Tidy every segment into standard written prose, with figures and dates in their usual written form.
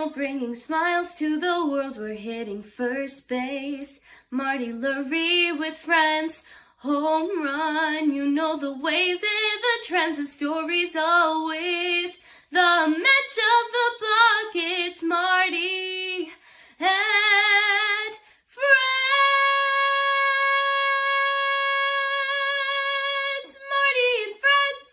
know, bringing smiles to the world. We're hitting first base. Marty Lurie with friends. Home run, you know the ways and the trends of stories, all with the mitch of the block. It's Marty and Friends. Marty and Friends.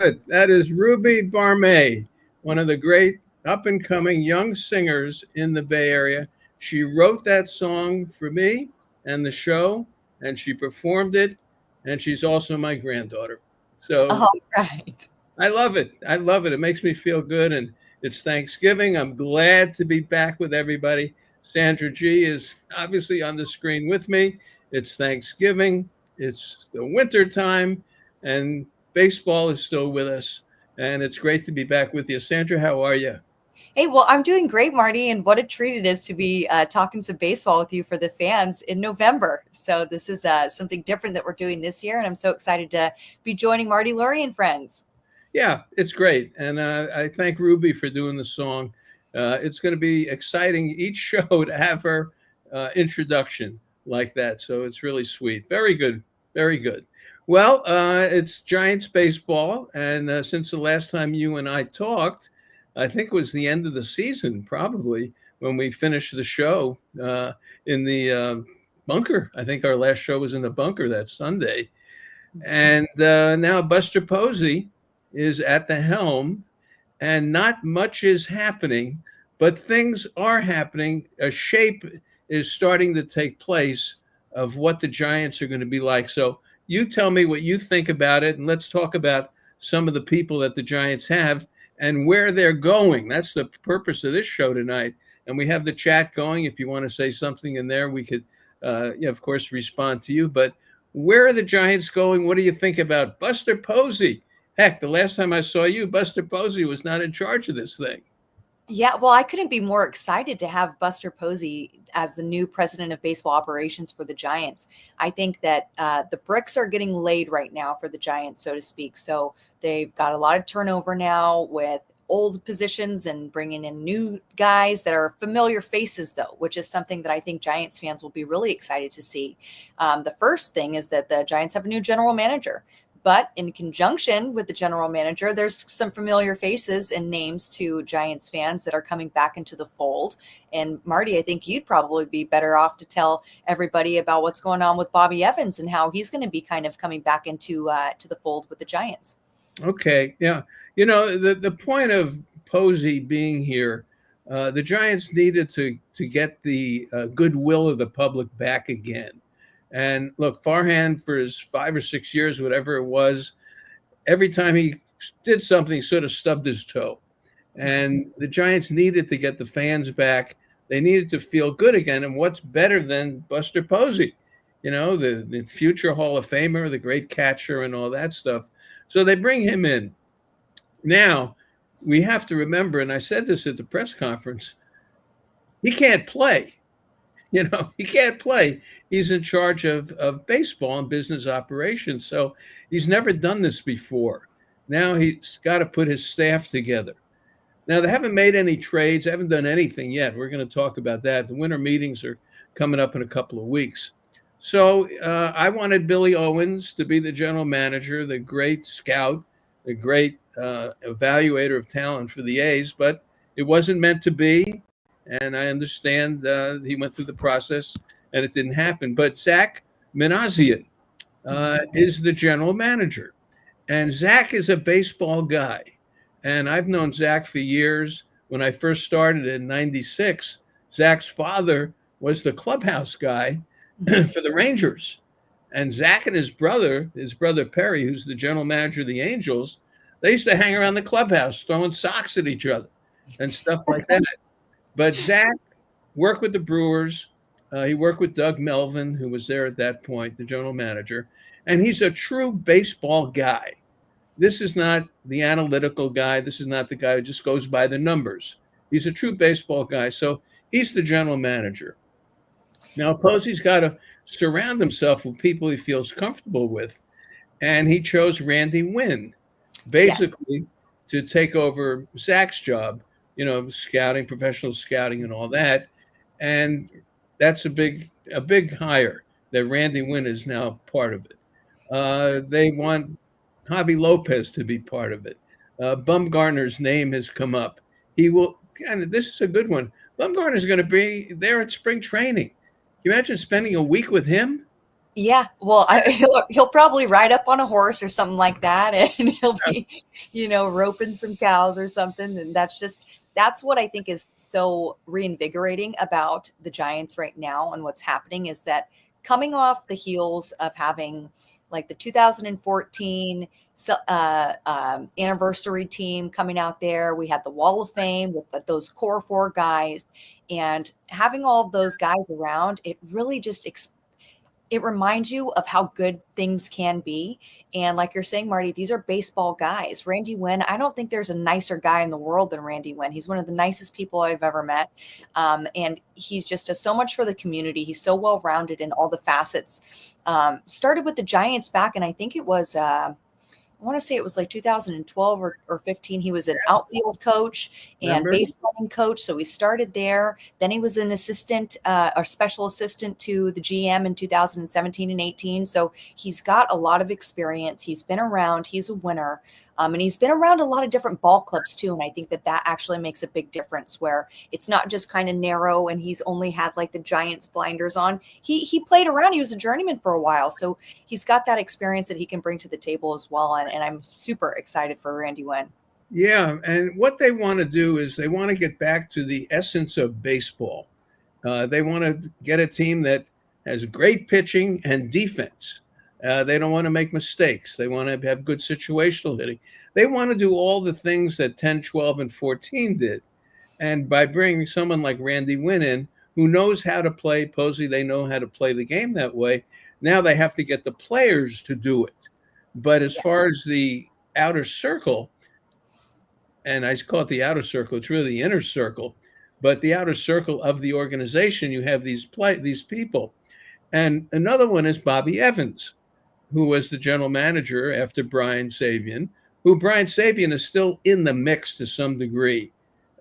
Good. That is Ruby Barmay, one of the great up-and-coming young singers in the Bay Area. She wrote that song for me and the show, and she performed it, and she's also my granddaughter. So All right. I love it. I love it. It makes me feel good, and it's Thanksgiving. I'm glad to be back with everybody. Sandra G is obviously on the screen with me. It's Thanksgiving. It's the winter time, and baseball is still with us, and it's great to be back with you. Sandra, how are you? Hey, well, I'm doing great, Marty, and what a treat it is to be talking some baseball with you for the fans in November. So this is something different that we're doing this year, and I'm so excited to be joining Marty Lurie and Friends. Yeah, it's great, and I thank Ruby for doing the song. It's going to be exciting each show to have her introduction like that, so it's really sweet. Very good, very good. Well, it's Giants baseball, and since the last time you and I talked, I think it was the end of the season, probably, when we finished the show in the bunker. I think our last show was in the bunker that Sunday. And now Buster Posey is at the helm, and not much is happening, but things are happening. A shape is starting to take place of what the Giants are going to be like. So you tell me what you think about it, and let's talk about some of the people that the Giants have and where they're going. That's the purpose of this show tonight. And we have the chat going. If you want to say something in there, we could, of course, respond to you. But where are the Giants going? What do you think about Buster Posey? Heck, the last time I saw you, Buster Posey was not in charge of this thing. Yeah, well, I couldn't be more excited to have Buster Posey as the new president of baseball operations for the Giants. I think that the bricks are getting laid right now for the Giants, so to speak. So they've got a lot of turnover now with old positions and bringing in new guys that are familiar faces, though, which is something that I think Giants fans will be really excited to see. The first thing is that the Giants have a new general manager. But in conjunction with the general manager, there's some familiar faces and names to Giants fans that are coming back into the fold. And Marty, I think you'd probably be better off to tell everybody about what's going on with Bobby Evans and how he's going to be kind of coming back into to the fold with the Giants. Okay, yeah. You know, the point of Posey being here, the Giants needed to get the goodwill of the public back again. And look, Farhan, for his 5 or 6 years, whatever it was, every time he did something, he sort of stubbed his toe. And the Giants needed to get the fans back. They needed to feel good again. And what's better than Buster Posey? You know, the future Hall of Famer, the great catcher and all that stuff. So they bring him in. Now, we have to remember, and I said this at the press conference, he can't play. You know, he can't play. He's in charge of baseball and business operations. So he's never done this before. Now he's got to put his staff together. Now, they haven't made any trades. They haven't done anything yet. We're going to talk about that. The winter meetings are coming up in a couple of weeks. So I wanted Billy Owens to be the general manager, the great scout, the great evaluator of talent for the A's, but it wasn't meant to be. And I understand he went through the process and it didn't happen. But Zach Minazian is the general manager. And Zach is a baseball guy. And I've known Zach for years. When I first started in '96, Zach's father was the clubhouse guy for the Rangers. And Zach and his brother Perry, who's the general manager of the Angels, they used to hang around the clubhouse throwing socks at each other and stuff like that. But Zach worked with the Brewers. He worked with Doug Melvin, who was there at that point, the general manager. And he's a true baseball guy. This is not the analytical guy. This is not the guy who just goes by the numbers. He's a true baseball guy. So he's the general manager. Now, Posey's got to surround himself with people he feels comfortable with. And he chose Randy Wynn. Basically, to take over Zach's job, scouting, professional scouting, and all that. And that's a big hire that Randy Wynn is now part of it. They want Javi Lopez to be part of it. Bumgarner's name has come up. He will, and this is a good one. Bumgarner's going to be there at spring training. Can you imagine spending a week with him? Yeah, well, he'll probably ride up on a horse or something like that, and he'll be, roping some cows or something. And that's what I think is so reinvigorating about the Giants right now and what's happening is that coming off the heels of having like the 2014 anniversary team coming out there, we had the Wall of Fame with those core four guys, and having all of those guys around, it really just it reminds you of how good things can be. And like you're saying, Marty, these are baseball guys. Randy Wynn, I don't think there's a nicer guy in the world than Randy Wynn. He's one of the nicest people I've ever met. And he's just does so much for the community. He's so well-rounded in all the facets. Started with the Giants back, and I think it was I want to say it was like 2012 or 15. He was an outfield coach and base running coach. So he started there. Then he was an assistant or special assistant to the GM in 2017 and 18. So he's got a lot of experience. He's been around. He's a winner. And he's been around a lot of different ball clubs too. And I think that actually makes a big difference where it's not just kind of narrow and he's only had like the Giants blinders on. He played around. He was a journeyman for a while. So he's got that experience that he can bring to the table as well. And I'm super excited for Randy Wynn. Yeah. And what they want to do is they want to get back to the essence of baseball. They want to get a team that has great pitching and defense. They don't want to make mistakes. They want to have good situational hitting. They want to do all the things that 10, 12, and 14 did. And by bringing someone like Randy Wynn in, who knows how to play Posey, they know how to play the game that way. Now they have to get the players to do it. But as far as the outer circle, and I call it the outer circle, it's really the inner circle, but the outer circle of the organization, you have these people. And another one is Bobby Evans, who was the general manager after Brian Sabean, who Brian Sabean is still in the mix to some degree.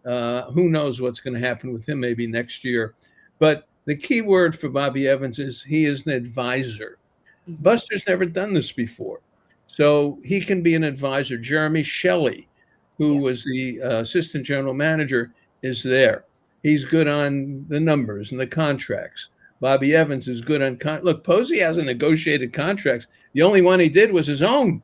Who knows what's going to happen with him maybe next year. But the key word for Bobby Evans is he is an advisor. Mm-hmm. Buster's never done this before. So he can be an advisor. Jeremy Shelley, who was the assistant general manager, is there. He's good on the numbers and the contracts. Bobby Evans is good on look, Posey hasn't negotiated contracts. The only one he did was his own,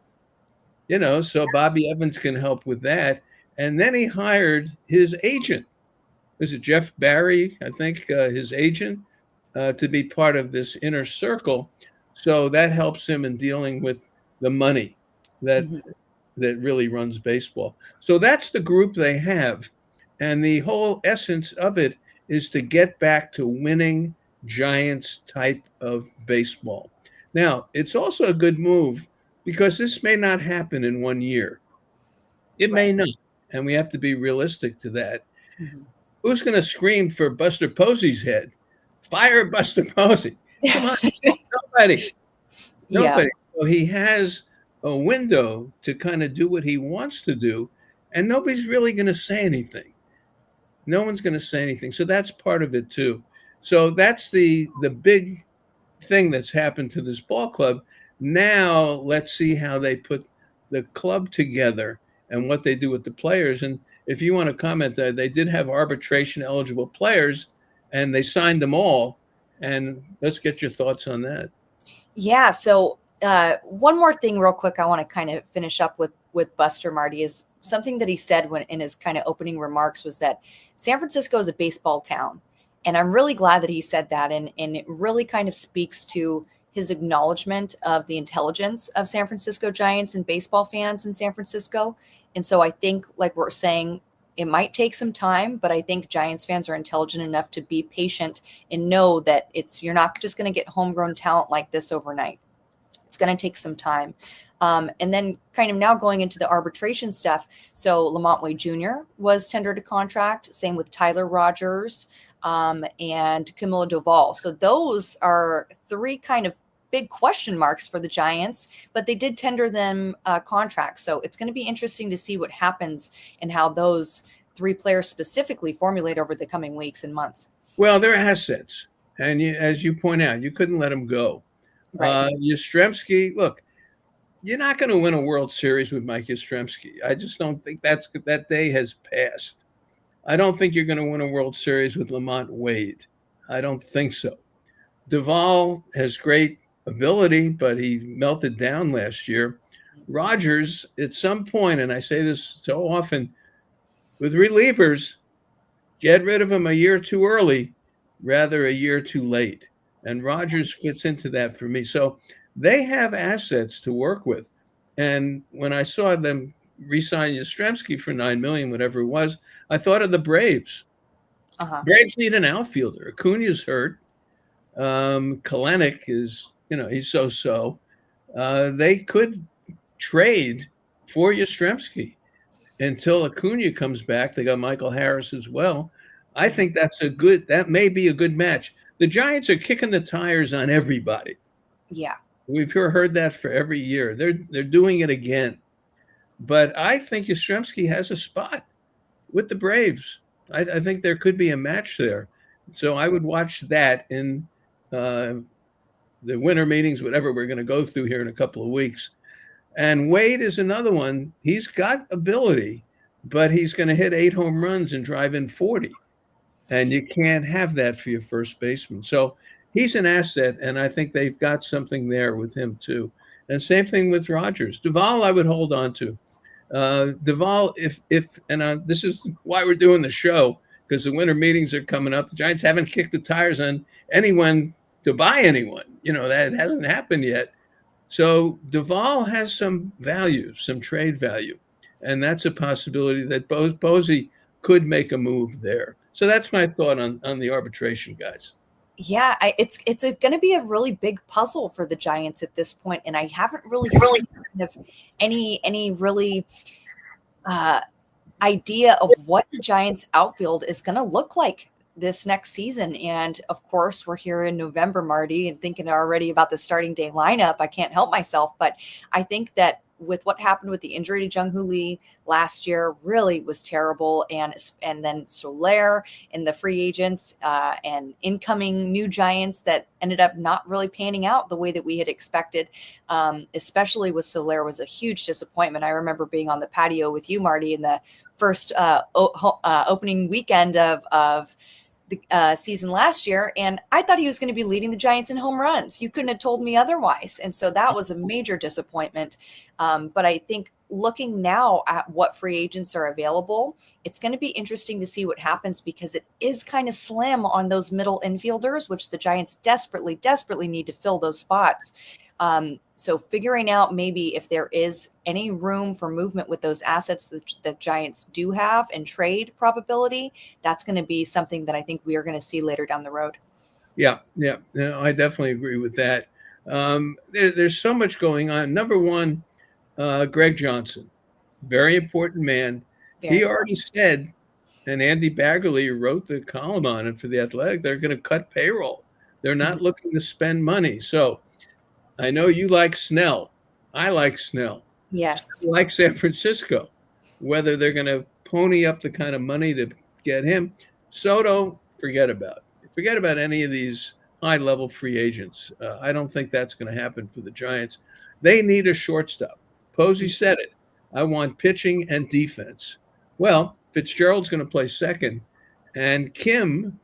so Bobby Evans can help with that. And then he hired his agent. Was it Jeff Barry, I think, his agent, to be part of this inner circle. So that helps him in dealing with the money that really runs baseball. So that's the group they have. And the whole essence of it is to get back to winning Giants type of baseball. Now, it's also a good move because this may not happen in 1 year. It may not, and we have to be realistic to that. Mm-hmm. Who's going to scream for Buster Posey's head? Fire Buster Posey. Come on. Nobody. Yeah. So he has a window to kind of do what he wants to do, and nobody's really going to say anything. No one's going to say anything. So that's part of it too. So that's the big thing that's happened to this ball club. Now let's see how they put the club together and what they do with the players. And if you want to comment, they did have arbitration eligible players, and they signed them all. And let's get your thoughts on that. Yeah. So one more thing real quick I want to kind of finish up with Buster, Marty, is something that he said when in his kind of opening remarks was that San Francisco is a baseball town. And I'm really glad that he said that. And it really kind of speaks to his acknowledgement of the intelligence of San Francisco Giants and baseball fans in San Francisco. And so I think, like we're saying, it might take some time, but I think Giants fans are intelligent enough to be patient and know that you're not just going to get homegrown talent like this overnight. It's going to take some time. And then kind of now going into the arbitration stuff. So Lamont Wade Jr. was tendered a contract, same with Tyler Rogers and Camilo Doval. So those are three kind of big question marks for the Giants, but they did tender them contracts. So it's going to be interesting to see what happens and how those three players specifically formulate over the coming weeks and months. Well, they're assets. And as you point out, you couldn't let them go. Right. Yastrzemski, look, you're not going to win a World Series with Mike Yastrzemski. I just don't think that day has passed. I don't think you're going to win a World Series with Lamont Wade. I don't think so. Duvall has great ability, but he melted down last year. Rogers, at some point, and I say this so often, with relievers, get rid of him a year too early, rather a year too late. And Rogers fits into that for me. So they have assets to work with. And when I saw them re-sign Yastrzemski for $9 million, whatever it was, I thought of the Braves. Braves need an outfielder. Acuna's hurt. Kalenic is, he's so-so. They could trade for Yastrzemski until Acuna comes back. They got Michael Harris as well. I think that may be a good match. The Giants are kicking the tires on everybody. Yeah. We've heard that for every year. They're doing it again. But I think Yastrzemski has a spot with the Braves. I think there could be a match there. So I would watch that in the winter meetings, whatever we're going to go through here in a couple of weeks. And Wade is another one. He's got ability, but he's going to hit 8 home runs and drive in 40. And you can't have that for your first baseman. So he's an asset, and I think they've got something there with him too. And same thing with Rogers. Duvall, I would hold on to. Duvall, this is why we're doing the show, because the winter meetings are coming up. The Giants haven't kicked the tires on anyone to buy anyone. That hasn't happened yet. So Duvall has some value, some trade value, and that's a possibility that Posey could make a move there. So that's my thought on the arbitration guys. Yeah, it's going to be a really big puzzle for the Giants at this point, and I haven't really seen kind of any really idea of what the Giants outfield is going to look like this next season. And of course, we're here in November, Marty, and thinking already about the starting day lineup. I can't help myself, but I think that with what happened with the injury to Jung-Hoo Lee last year really was terrible. And then Soler and the free agents and incoming new Giants that ended up not really panning out the way that we had expected, especially with Soler was a huge disappointment. I remember being on the patio with you, Marty, in the first opening weekend of the season last year, and I thought he was going to be leading the Giants in home runs. You couldn't have told me otherwise. And so that was a major disappointment. But I think looking now at what free agents are available, it's going to be interesting to see what happens, because it is kind of slim on those middle infielders, which the Giants desperately need to fill those spots. So figuring out maybe if there is any room for movement with those assets that the Giants do have and trade probability, that's going to be something that I think we are going to see later down the road. Yeah. No, I definitely agree with that. There's so much going on. Number one, Greg Johnson, very important man. He already said, and Andy Baggerly wrote the column on it for The Athletic, they're going to cut payroll. They're not looking to spend money. So I know you like Snell. I like Snell. Yes. I like San Francisco. Whether they're going to pony up the kind of money to get him. Soto, forget about any of these high-level free agents. I don't think that's going to happen for the Giants. They need a shortstop. Posey said it. I want pitching and defense. Well, Fitzgerald's going to play second. And Kim,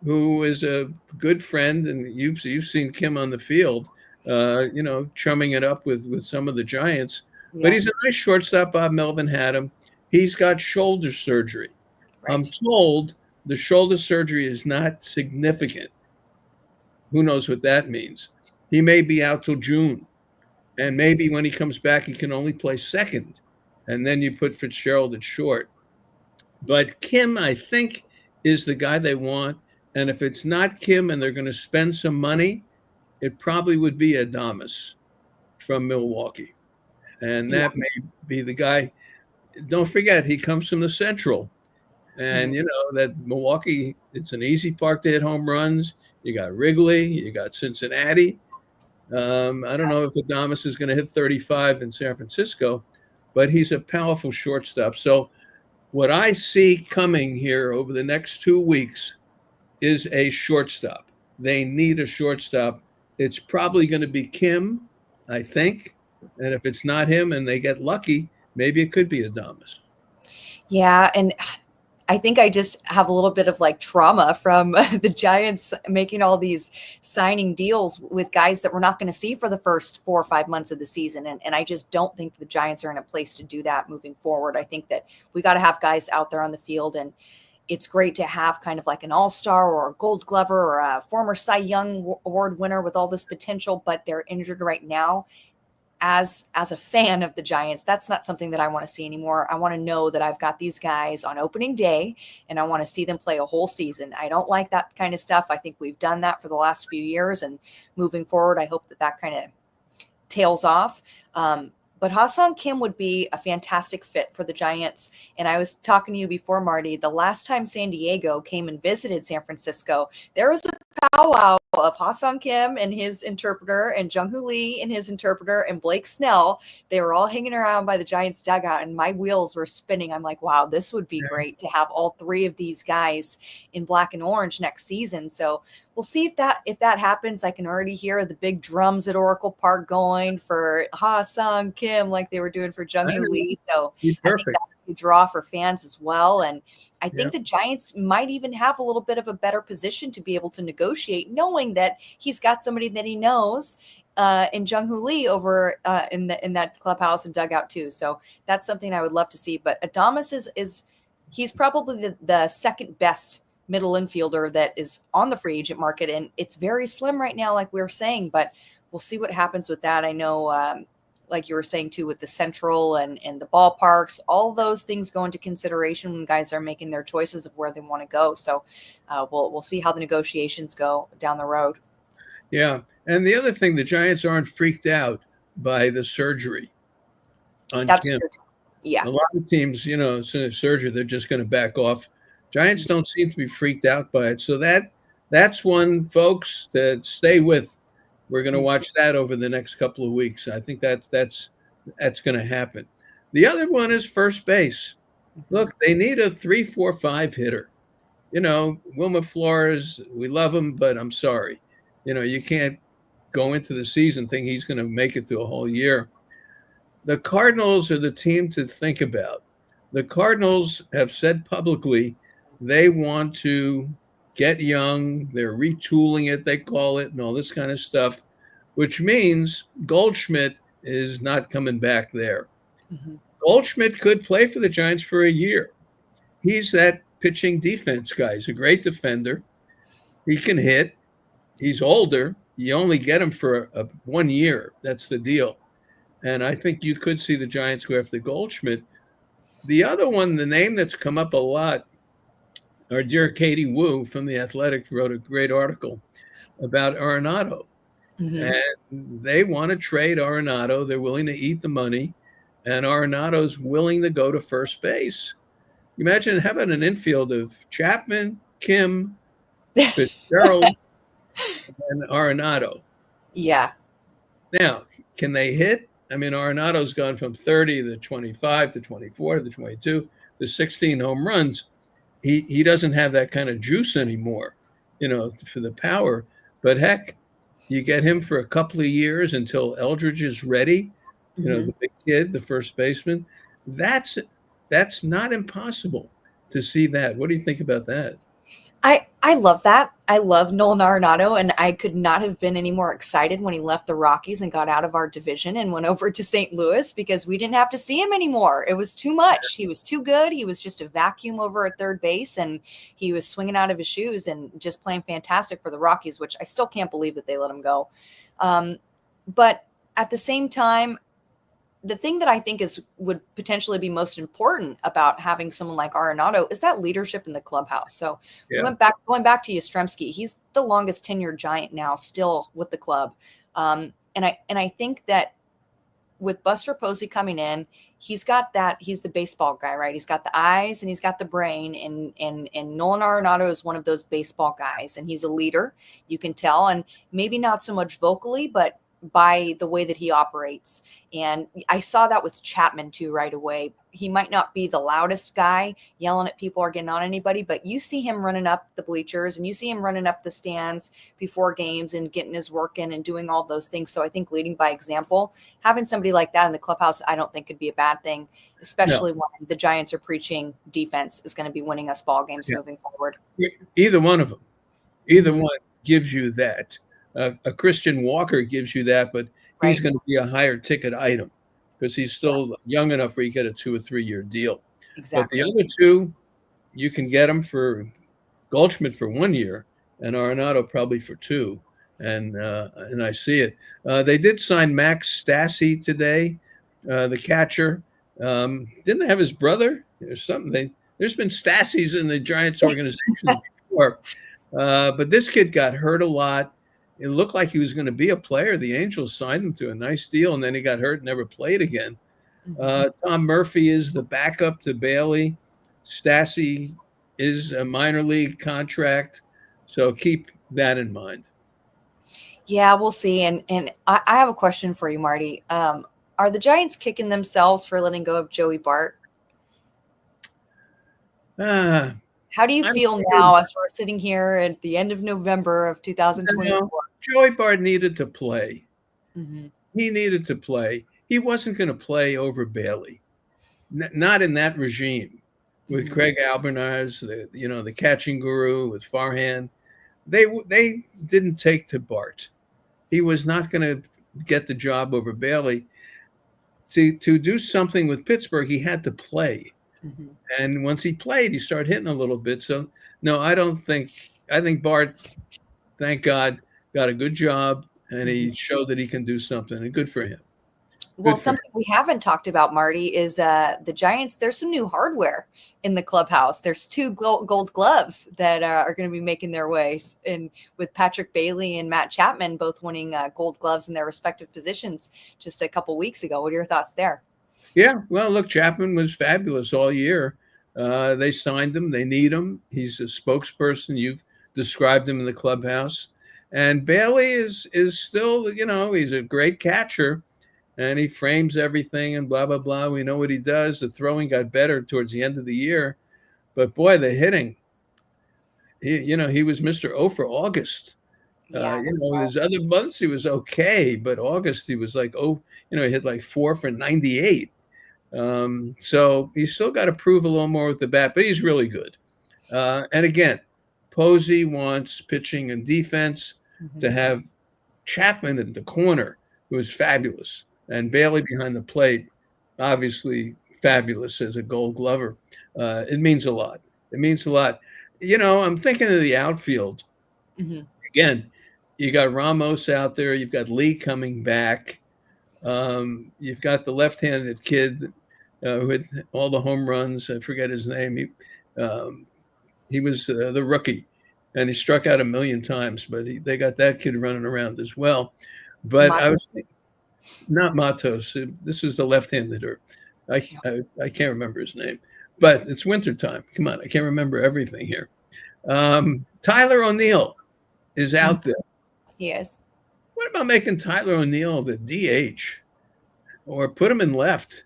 who is a good friend, and you've seen Kim on the field, chumming it up with some of the Giants. Yeah. But he's a nice shortstop. Bob Melvin had him. He's got shoulder surgery. Right. I'm told the shoulder surgery is not significant. Who knows what that means? He may be out till June. And maybe when he comes back, he can only play second. And then you put Fitzgerald at short. But Kim, I think, is the guy they want. And if it's not Kim and they're going to spend some money, it probably would be Adames from Milwaukee. And that may be the guy. Don't forget, he comes from the Central. And, that Milwaukee, it's an easy park to hit home runs. You got Wrigley, you got Cincinnati. I don't know if Adames is going to hit 35 in San Francisco, but he's a powerful shortstop. So what I see coming here over the next 2 weeks is a shortstop. They need a shortstop. It's probably going to be Kim, I think. And if it's not him and they get lucky, maybe it could be Adames. Yeah, and I think I just have a little bit of like trauma from the Giants making all these signing deals with guys that we're not going to see for the first 4 or 5 months of the season. And I just don't think the Giants are in a place to do that moving forward. I think that we got to have guys out there on the field, and it's great to have kind of like an all-star or a gold glover or a former Cy Young award winner with all this potential, but they're injured right now. As a fan of the Giants, that's not something that I want to see anymore. I want to know that I've got these guys on opening day and I want to see them play a whole season. I don't like that kind of stuff. I think we've done that for the last few years, and moving forward, I hope that kind of tails off. But Ha-Seong Kim would be a fantastic fit for the Giants. And I was talking to you before, Marty, the last time San Diego came and visited San Francisco, there was a powwow of Ha-Seong Kim and his interpreter and Jung-Hoo Lee and his interpreter and Blake Snell. They were all hanging around by the Giants dugout, and my wheels were spinning. I'm like, wow, this would be great to have all three of these guys in black and orange next season. So we'll see if that happens. I can already hear the big drums at Oracle Park going for Ha-Seong Kim like they were doing for Jung-Hoo Lee. So I think that would be a draw for fans as well. And I think the Giants might even have a little bit of a better position to be able to negotiate, knowing that he's got somebody that he knows in Jung-Hoo Lee over in that clubhouse and dugout too. So that's something I would love to see. But Adames he's probably the second best middle infielder that is on the free agent market, and it's very slim right now, like we were saying. But we'll see what happens with that. I know. Like you were saying too, with the central and the ballparks, all those things go into consideration when guys are making their choices of where they want to go. So we'll see how the negotiations go down the road. Yeah. And the other thing, the Giants aren't freaked out by the surgery on That's Kim. true. Yeah. A lot of teams, as soon as surgery, they're just going to back off. Giants don't seem to be freaked out by it. So that's one, folks, that stay with. We're going to watch that over the next couple of weeks. I think that's going to happen. The other one is first base. Look, they need a 3, 4, 5 hitter. Wilmer Flores, we love him, but I'm sorry. You can't go into the season thinking he's going to make it through a whole year. The Cardinals are the team to think about. The Cardinals have said publicly they want to get young. They're retooling it, they call it, and all this kind of stuff, which means Goldschmidt is not coming back there. Mm-hmm. Goldschmidt could play for the Giants for a year. He's that pitching defense guy. He's a great defender. He can hit. He's older. You only get him for 1 year. That's the deal. And I think you could see the Giants go after Goldschmidt. The other one, the name that's come up a lot, our dear Katie Wu from The Athletic wrote a great article about Arenado. Mm-hmm. And they want to trade Arenado. They're willing to eat the money. And Arenado's willing to go to first base. Imagine having an infield of Chapman, Kim, Fitzgerald, and Arenado. Yeah. Now, can they hit? I mean, Arenado's gone from 30 to 25 to 24 to 22 to 16 home runs. He doesn't have that kind of juice anymore, for the power. But heck, you get him for a couple of years until Eldridge is ready, the big kid, the first baseman. That's not impossible to see that. What do you think about that? I love that. I love Nolan Arenado, and I could not have been any more excited when he left the Rockies and got out of our division and went over to St. Louis, because we didn't have to see him anymore. It was too much. He was too good. He was just a vacuum over at third base, and he was swinging out of his shoes and just playing fantastic for the Rockies, which I still can't believe that they let him go. But at the same time, the thing that I think would potentially be most important about having someone like Arenado is that leadership in the clubhouse. So going back to Yastrzemski, he's the longest tenured Giant now, still with the club. And I think that with Buster Posey coming in, he's the baseball guy, right? He's got the eyes and he's got the brain, and Nolan Arenado is one of those baseball guys, and he's a leader, you can tell, and maybe not so much vocally, but by the way that he operates. And I saw that with Chapman too right away. He might not be the loudest guy yelling at people or getting on anybody, but you see him running up the bleachers and you see him running up the stands before games and getting his work in and doing all those things. So I think leading by example, having somebody like that in the clubhouse, I don't think could be a bad thing, especially when the Giants are preaching defense is going to be winning us ball games moving forward. Either one of them, either one gives you that. A Christian Walker gives you that, but he's going to be a higher ticket item because he's still young enough where you get a 2 or 3 year deal. Exactly. But the other two, you can get them for Goldschmidt for 1 year and Arenado probably for 2. And I see it. They did sign Max Stassi today, the catcher. Didn't they have his brother or something? There's been Stassis in the Giants organization before. But this kid got hurt a lot. It looked like he was going to be a player. The Angels signed him to a nice deal, and then he got hurt and never played again. Tom Murphy is the backup to Bailey. Stassi is a minor league contract, so keep that in mind. Yeah, we'll see. And I have a question for you, Marty. Are the Giants kicking themselves for letting go of Joey Bart? How do you feel now as we're sitting here at the end of November of 2024? Joey Bart needed to play. He needed to play. He wasn't going to play over Bailey. Not in that regime. With Craig Alberniz, the catching guru, with Farhan. They didn't take to Bart. He was not going to get the job over Bailey. To do something with Pittsburgh, he had to play. And once he played, he started hitting a little bit. So, no, I think Bart, thank God, got a good job, and he showed that he can do something, and good for him. Well, something we haven't talked about, Marty, is the Giants. There's some new hardware in the clubhouse. There's 2 gold gloves that are going to be making their way, and with Patrick Bailey and Matt Chapman both winning gold gloves in their respective positions just a couple weeks ago. What are your thoughts there? Yeah, well, look, Chapman was fabulous all year. They signed him. They need him. He's a spokesperson. You've described him in the clubhouse. And Bailey is still, he's a great catcher, and he frames everything and blah, blah, blah. We know what he does. The throwing got better towards the end of the year. But, boy, the hitting, he was Mr. O for August. Yeah, his other months he was okay, but August he was like, he hit like 4 for 98. So he's still got to prove a little more with the bat, but he's really good. And again, Posey wants pitching and defense to have Chapman in the corner, who is fabulous, and Bailey behind the plate, obviously fabulous as a Gold Glover. It means a lot. It means a lot. I'm thinking of the outfield. Again, you got Ramos out there. You've got Lee coming back. You've got the left-handed kid who had all the home runs. I forget his name. He was the rookie, and he struck out 1 million times. But they got that kid running around as well. But Matos. I was not Matos. This is the left-handed. I can't remember his name. But it's wintertime. Come on, I can't remember everything here. Tyler O'Neill is out there. He is. What about making Tyler O'Neill the DH, or put him in left?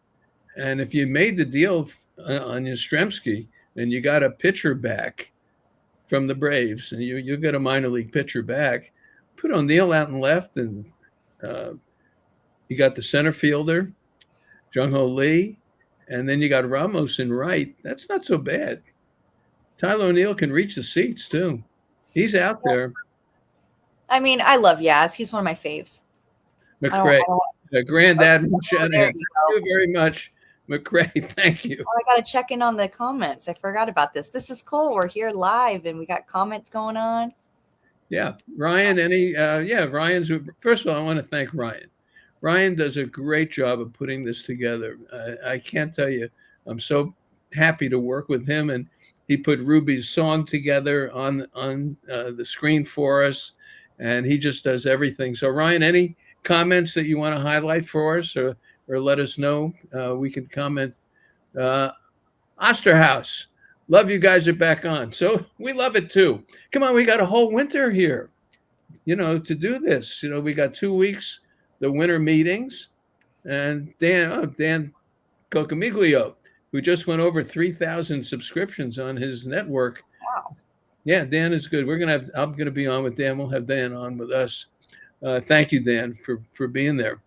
And if you made the deal on Yastrzemski and you got a pitcher back from the Braves, and you get a minor league pitcher back, put O'Neill out in left, and you got the center fielder, Jung-Ho Lee, and then you got Ramos in right. That's not so bad. Tyler O'Neill can reach the seats too. He's out there. I mean, I love Yaz. He's one of my faves. McRae, Granddad. Thank you very much, McRae. Thank you. Oh, I got to check in on the comments. I forgot about this. This is cool. We're here live, and we got comments going on. Yeah, Ryan. Ryan's. First of all, I want to thank Ryan. Ryan does a great job of putting this together. I can't tell you. I'm so happy to work with him, and he put Ruby's song together on the screen for us. And he just does everything. So, Ryan, any comments that you want to highlight for us or let us know? We can comment. Osterhaus, love you guys are back on. So we love it too. Come on, we got a whole winter here, to do this. We got 2 weeks the winter meetings. And Dan Cocamiglio, who just went over 3,000 subscriptions on his network. Wow. Yeah, Dan is good. I'm gonna be on with Dan. We'll have Dan on with us. Thank you, Dan, for being there.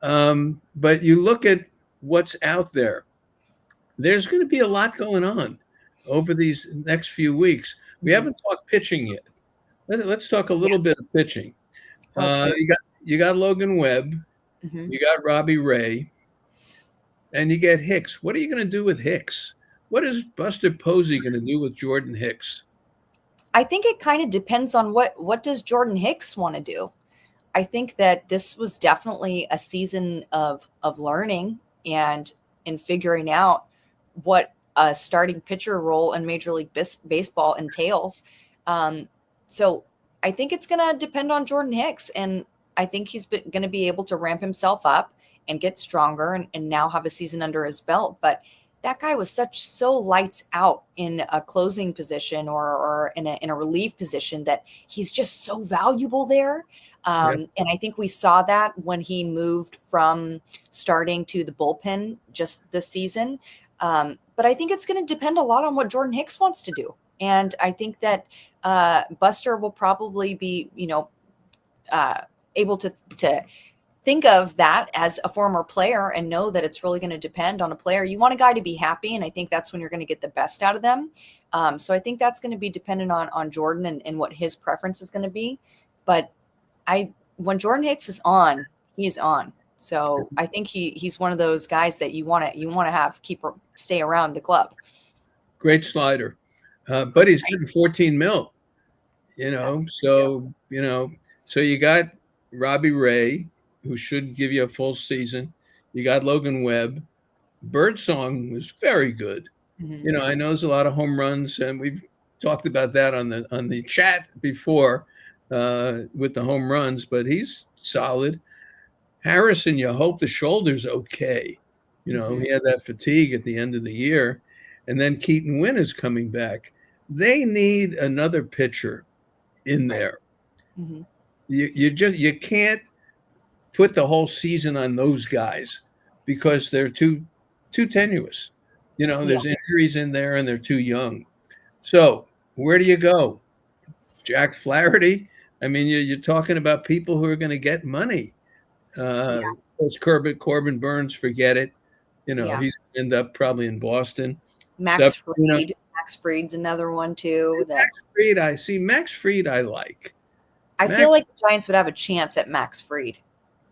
But you look at what's out there. There's going to be a lot going on over these next few weeks. We haven't talked pitching yet. Let's talk a little bit of pitching. Let's do it. You got Logan Webb, you got Robbie Ray, and you get Hicks. What are you going to do with Hicks? What is Buster Posey going to do with Jordan Hicks? I think it kind of depends on what does Jordan Hicks want to do. I think that this was definitely a season of learning and in figuring out what a starting pitcher role in Major League Baseball entails. So I think it's going to depend on Jordan Hicks, and I think he's going to be able to ramp himself up and get stronger and now have a season under his belt. But that guy was so lights out in a closing position or in a relief position that he's just so valuable there. And I think we saw that when he moved from starting to the bullpen just this season. But I think it's going to depend a lot on what Jordan Hicks wants to do. And I think that Buster will probably be, able to think of that as a former player and know that it's really going to depend on a player. You want a guy to be happy, and I think that's when you're going to get the best out of them. So I think that's going to be dependent on Jordan and what his preference is going to be. But when Jordan Hicks is on, he is on. So I think he's one of those guys that you want to stay around the club. Great slider, but he's getting 14 mil. So you got Robbie Ray, who should give you a full season. You got Logan Webb. Birdsong was very good. Mm-hmm. I know there's a lot of home runs, and we've talked about that on the chat before with the home runs, but he's solid. Harrison, you hope the shoulder's okay. He had that fatigue at the end of the year, and then Keaton Wynn is coming back. They need another pitcher in there. Mm-hmm. You can't put the whole season on those guys because they're too tenuous. There's injuries in there and they're too young. So where do you go? Jack Flaherty? I mean, you're talking about people who are going to get money. It's Corbin Burns, forget it. He's going to end up probably in Boston. Max Fried. Max Fried's another one too. Max Fried, Max Fried I like. I feel like the Giants would have a chance at Max Fried.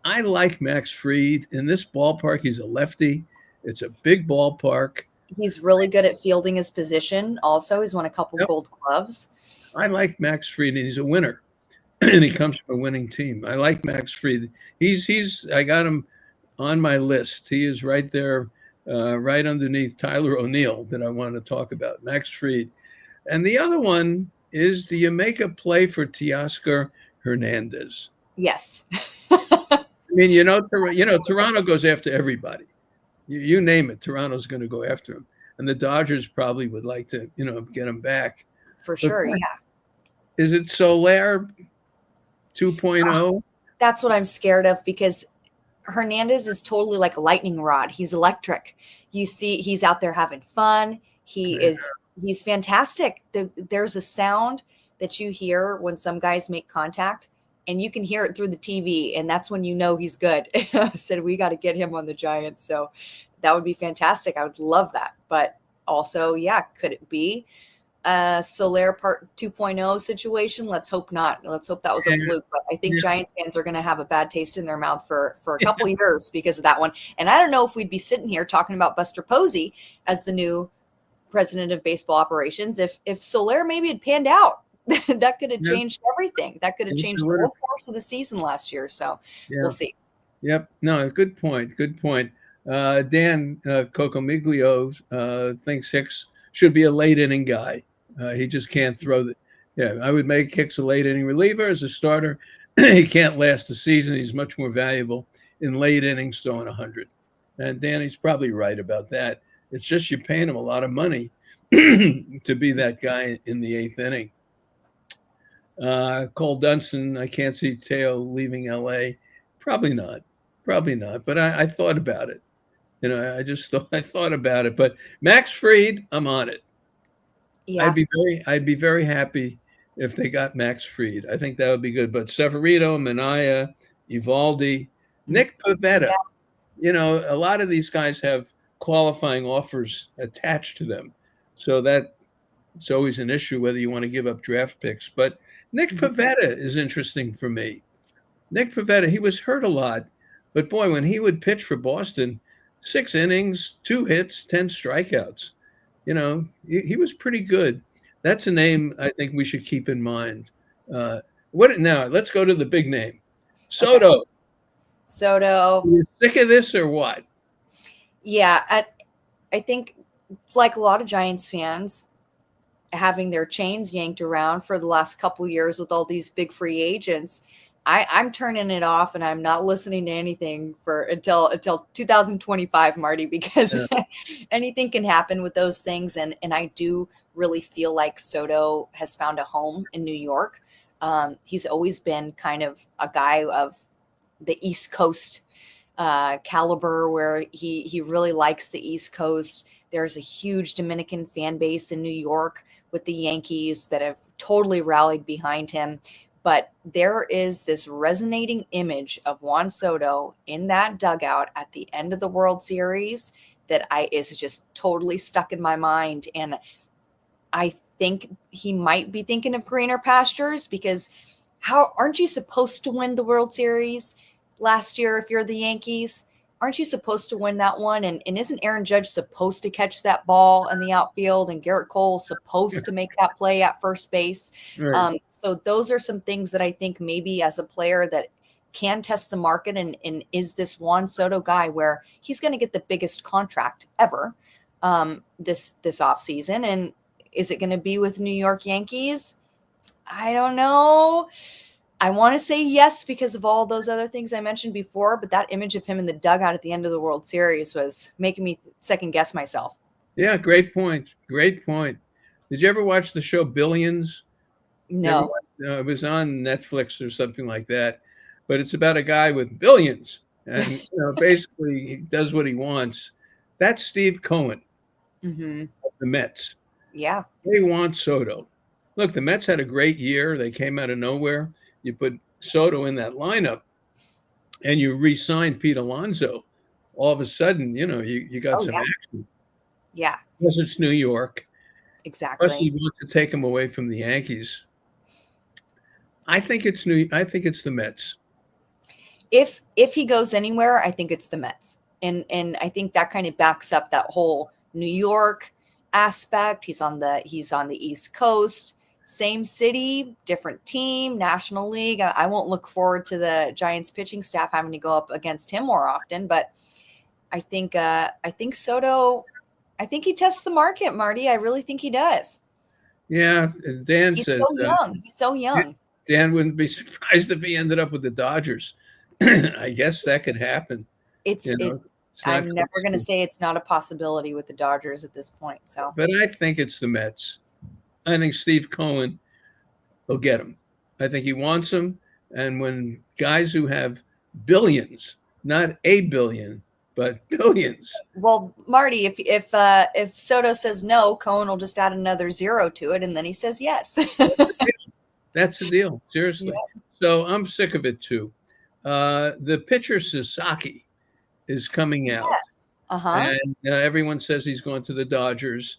I like Max Fried. In this ballpark, he's a lefty. It's a big ballpark. He's really good at fielding his position. Also, he's won a couple Gold Gloves. I like Max Fried, and he's a winner, and he comes from a winning team. I like Max Fried. I got him on my list. He is right there, right underneath Tyler O'Neill that I want to talk about, Max Fried. And the other one is, do you make a play for Teoscar Hernandez? Yes. I mean, Toronto goes after everybody. You name it, Toronto's going to go after him. And the Dodgers probably would like to, get him back. For sure, yeah. Is it Soler 2.0? That's what I'm scared of, because Hernandez is totally like a lightning rod. He's electric. You see, he's out there having fun. He's fantastic. There's a sound that you hear when some guys make contact, and you can hear it through the TV, and that's when you know he's good. I said, we got to get him on the Giants. So that would be fantastic. I would love that. But also, could it be Soler Part 2.0 situation? Let's hope not. Let's hope that was a fluke. But I think Giants fans are going to have a bad taste in their mouth for a couple years because of that one. And I don't know if we'd be sitting here talking about Buster Posey as the new president of baseball operations if Soler maybe had panned out. That could have changed everything. That could have changed the whole course of the season last year. So we'll see. Yep. No, good point. Good point. Dan Cocamiglio thinks Hicks should be a late inning guy. He just can't throw I would make Hicks a late inning reliever as a starter. He can't last a season. He's much more valuable in late innings throwing 100. And Danny's probably right about that. It's just you're paying him a lot of money to be that guy in the eighth inning. Cole Dunson, I can't see Teo leaving LA. Probably not. Probably not. But I thought about it. I thought about it. But Max Fried, I'm on it. Yeah. I'd be very happy if they got Max Fried. I think that would be good. But Severino, Minaya, Evaldi, Nick Pivetta. Yeah. A lot of these guys have qualifying offers attached to them. So it's always an issue whether you want to give up draft picks. But Nick Pivetta is interesting for me. Nick Pivetta, he was hurt a lot, but boy, when he would pitch for Boston, 6 innings, 2 hits, 10 strikeouts. He was pretty good. That's a name I think we should keep in mind. What now? Let's go to the big name, Soto. Okay. Soto. Are you sick of this or what? Yeah, I think like a lot of Giants fans, having their chains yanked around for the last couple years with all these big free agents, I'm turning it off and I'm not listening to anything until 2025, Marty, because anything can happen with those things. And I do really feel like Soto has found a home in New York. He's always been kind of a guy of the East Coast caliber, where he really likes the East Coast. There's a huge Dominican fan base in New York with the Yankees that have totally rallied behind him. But there is this resonating image of Juan Soto in that dugout at the end of the World Series that is just totally stuck in my mind. And I think he might be thinking of greener pastures, because aren't you supposed to win the World Series last year if you're the Yankees? Aren't you supposed to win that one? And isn't Aaron Judge supposed to catch that ball in the outfield, and Garrett Cole supposed to make that play at first base? Right. So those are some things that I think maybe as a player that can test the market, and is this Juan Soto guy where he's going to get the biggest contract ever this offseason. And is it going to be with New York Yankees? I don't know. I want to say yes because of all those other things I mentioned before, but that image of him in the dugout at the end of the World Series was making me second guess myself. Yeah, great point. Great point. Did you ever watch the show Billions? No. It was on Netflix or something like that, but it's about a guy with billions, and basically he does what he wants. That's Steve Cohen of the Mets. Yeah. They want Soto. Look, the Mets had a great year. They came out of nowhere. You put Soto in that lineup and you re-signed Pete Alonso. All of a sudden, you got some action. Yeah. Plus it's New York. Exactly. Plus you want to take him away from the Yankees. I think it's the Mets. If he goes anywhere, I think it's the Mets. And I think that kind of backs up that whole New York aspect. He's on the East Coast. Same city, different team, National League. I won't look forward to the Giants pitching staff having to go up against him more often, but I think Soto, I think he tests the market, Marty. I really think he does. Yeah, Dan He's says so young. He's so young. Dan wouldn't be surprised if he ended up with the Dodgers. I guess that could happen. I'm never going to say it's not a possibility with the Dodgers at this point. So, but I think it's the Mets. I think Steve Cohen will get him. I think he wants him. And when guys who have billions, not a billion, but billions. Well, Marty, if Soto says no, Cohen will just add another zero to it, and then he says yes. That's the deal. Seriously. Yeah. So I'm sick of it too. The pitcher Sasaki is coming out. Yes. And everyone says he's going to the Dodgers,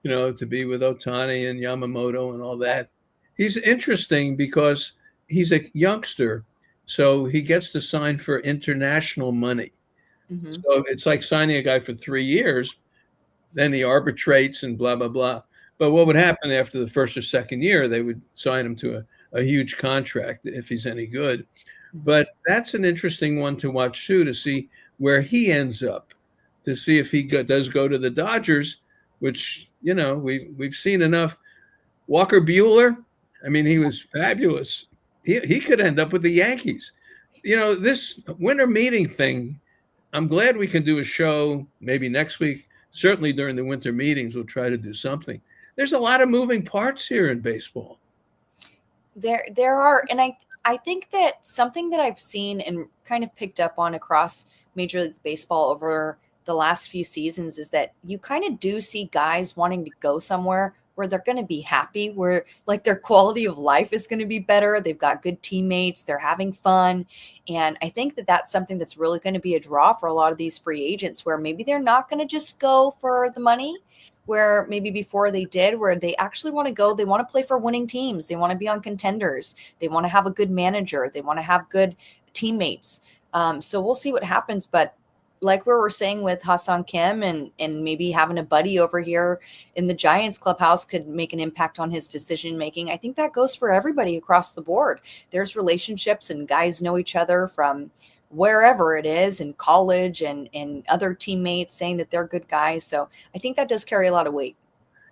to be with Ohtani and Yamamoto and all that. He's interesting because he's a youngster, so he gets to sign for international money. Mm-hmm. So it's like signing a guy for 3 years, then he arbitrates and blah, blah, blah. But what would happen after the first or second year? They would sign him to a huge contract if he's any good. But that's an interesting one to watch too, to see where he ends up, to see if he does go to the Dodgers, which, we've seen enough. Walker Buehler, I mean, he was fabulous. He could end up with the Yankees. This winter meeting thing, I'm glad we can do a show maybe next week. Certainly during the winter meetings, we'll try to do something. There's a lot of moving parts here in baseball. There are, and I think that something that I've seen and kind of picked up on across Major League Baseball over the last few seasons is that you kind of do see guys wanting to go somewhere where they're going to be happy, where like their quality of life is going to be better. They've got good teammates, they're having fun. And I think that that's something that's really going to be a draw for a lot of these free agents, where maybe they're not going to just go for the money, where maybe before they did, where they actually want to go, they want to play for winning teams. They want to be on contenders. They want to have a good manager. They want to have good teammates. So we'll see what happens. But like we were saying with Hassan Kim and maybe having a buddy over here in the Giants clubhouse could make an impact on his decision making. I think that goes for everybody across the board. There's relationships and guys know each other from wherever it is in college and other teammates saying that they're good guys. So I think that does carry a lot of weight.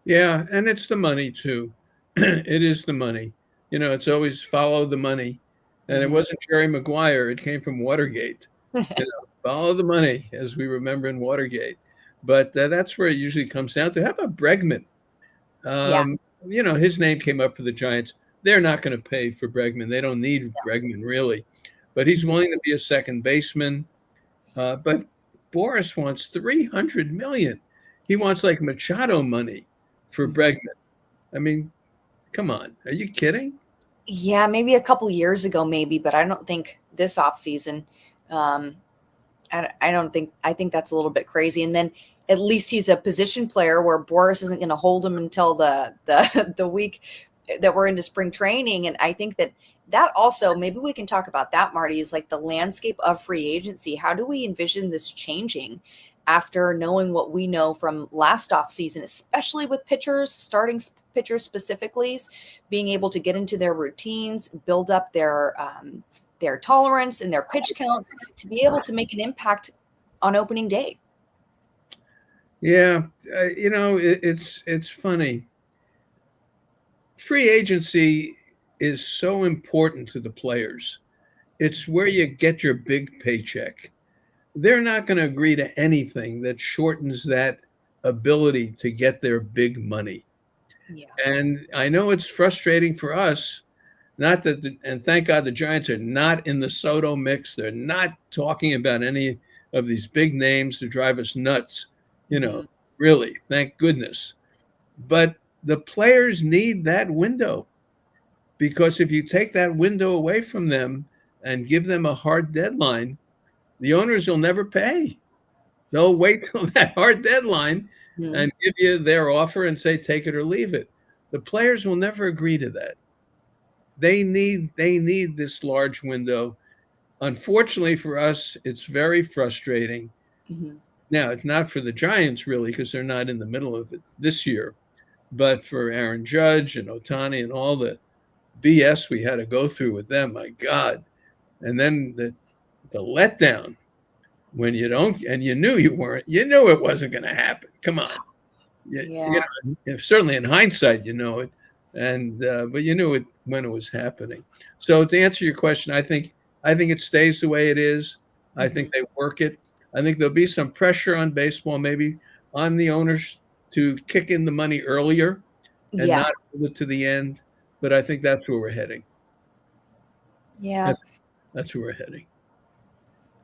Yeah, and it's the money too. It is the money. It's always follow the money. And it wasn't Jerry Maguire. It came from Watergate. Follow the money, as we remember in Watergate. But that's where it usually comes down to. How about Bregman? His name came up for the Giants. They're not going to pay for Bregman. They don't need Bregman, really. But he's willing to be a second baseman. But Boris wants $300 million. He wants like Machado money for Bregman. I mean, come on. Are you kidding? Yeah, maybe a couple years ago, maybe, but I don't think this offseason. I think that's a little bit crazy. And then at least he's a position player where Boris isn't going to hold him until the week that we're into spring training. And I think that also, maybe we can talk about that, Marty, is like the landscape of free agency. How do we envision this changing after knowing what we know from last offseason, especially with pitchers, starting pitchers specifically, being able to get into their routines, build up their tolerance and their pitch counts to be able to make an impact on opening day. Yeah, it's funny. Free agency is so important to the players. It's where you get your big paycheck. They're not going to agree to anything that shortens that ability to get their big money. Yeah. And I know it's frustrating for us. Not that, and thank God the Giants are not in the Soto mix. They're not talking about any of these big names to drive us nuts. Really, thank goodness. But the players need that window, because if you take that window away from them and give them a hard deadline, the owners will never pay. They'll wait till that hard deadline and give you their offer and say, take it or leave it. The players will never agree to that. They need this large window. Unfortunately for us, it's very frustrating. Now, it's not for the Giants, really, because they're not in the middle of it this year. But for Aaron Judge and Ohtani and all the BS we had to go through with them, my God. And then the letdown when you don't, and you knew it wasn't going to happen. Come on. Certainly in hindsight, you know it. And but you knew it when it was happening. So to answer your question, I think it stays the way it is. I think they work it. I think there'll be some pressure on baseball, maybe on the owners, to kick in the money earlier and not hold it to the end. But I think that's where we're heading. Yeah, that's where we're heading.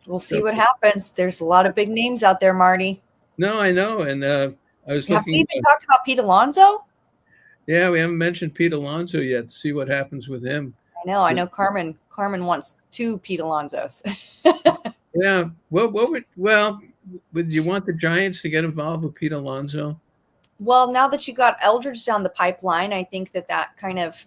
We'll see what happens. There's a lot of big names out there, Marty. No, I know. And I was Have we even talked about Pete Alonso? Yeah, we haven't mentioned Pete Alonso yet. To see what happens with him. I know. Carmen wants 2 Pete Alonsos. Yeah. Would you want the Giants to get involved with Pete Alonso? Well, now that you got Eldridge down the pipeline, I think that kind of